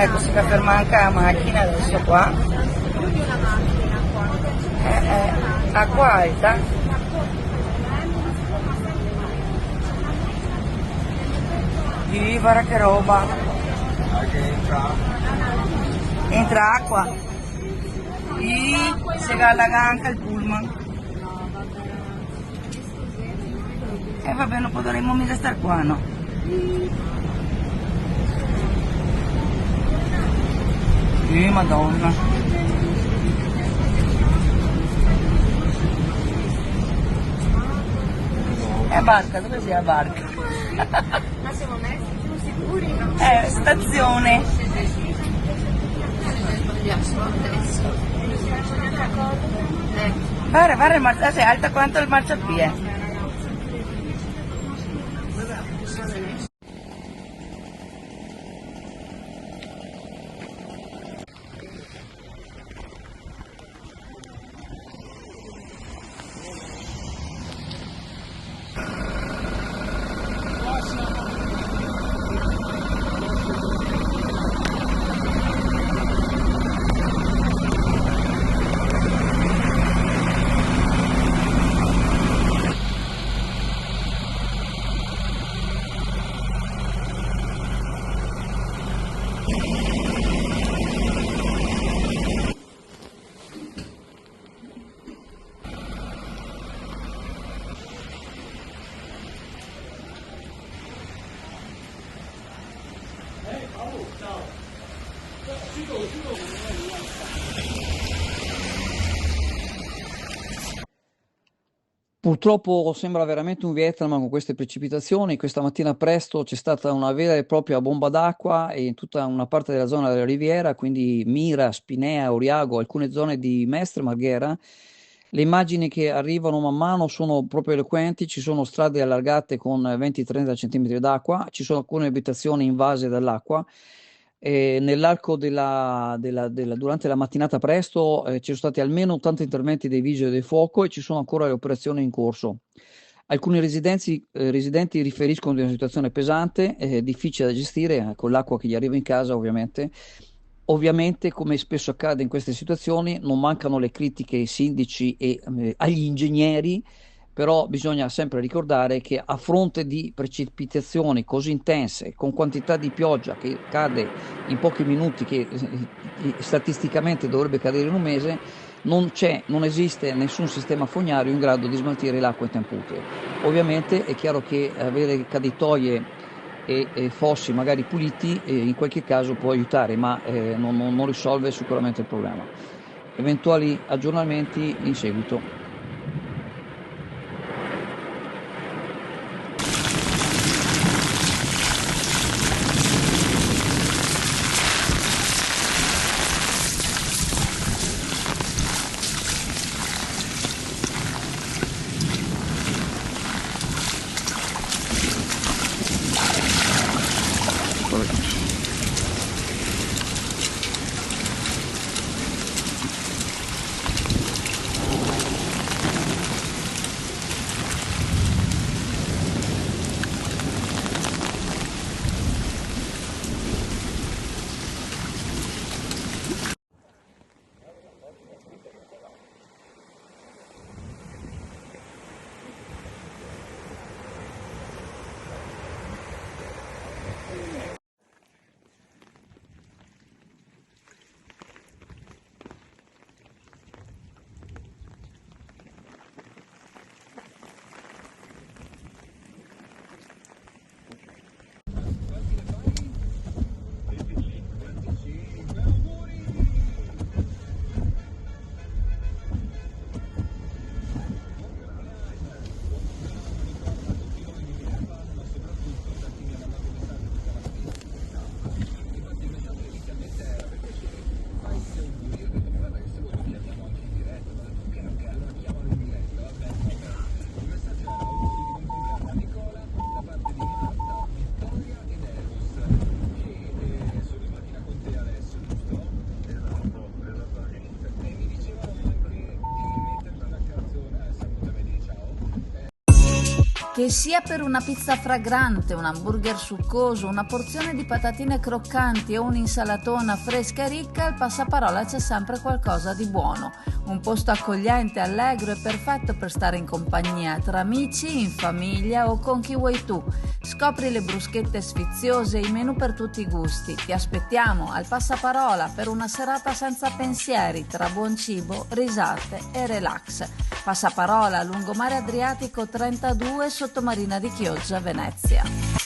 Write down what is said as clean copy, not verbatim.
Ecco, si fa fermare anche la macchina adesso qua. Acqua alta. Guarda che roba. Entra acqua. Se allaga anche il pullman. E vabbè, non potremmo mica stare qua, no? Madonna. È barca, dove sia la barca? Ma siamo messi più sicuri? Stazione. Guarda, il marciapiede è alta quanto il marciapiede. Purtroppo sembra veramente un Vietnam con queste precipitazioni. Questa mattina presto c'è stata una vera e propria bomba d'acqua in tutta una parte della zona della riviera, quindi Mira, Spinea, Oriago, alcune zone di Mestre, Marghera. Le immagini che arrivano man mano sono proprio eloquenti, ci sono strade allargate con 20-30 cm d'acqua, ci sono alcune abitazioni invase dall'acqua. Nell'arco durante la mattinata presto ci sono stati almeno 80 interventi dei vigili del fuoco e ci sono ancora le operazioni in corso. Alcuni residenti riferiscono di una situazione pesante, difficile da gestire, con l'acqua che gli arriva in casa ovviamente. Ovviamente, come spesso accade in queste situazioni, non mancano le critiche ai sindaci e agli ingegneri, però bisogna sempre ricordare che a fronte di precipitazioni così intense, con quantità di pioggia che cade in pochi minuti, che statisticamente dovrebbe cadere in un mese, non esiste nessun sistema fognario in grado di smaltire l'acqua in tempo utile. Ovviamente è chiaro che avere caditoie e fossi magari puliti in qualche caso può aiutare, ma non risolve sicuramente il problema. Eventuali aggiornamenti in seguito. Che sia per una pizza fragrante, un hamburger succoso, una porzione di patatine croccanti o un'insalatona fresca e ricca, al Passaparola c'è sempre qualcosa di buono. Un posto accogliente, allegro e perfetto per stare in compagnia, tra amici, in famiglia o con chi vuoi tu. Scopri le bruschette sfiziose e i menù per tutti i gusti. Ti aspettiamo al Passaparola per una serata senza pensieri, tra buon cibo, risate e relax. Passaparola, lungomare Adriatico 32, sottomarina di Chioggia, Venezia.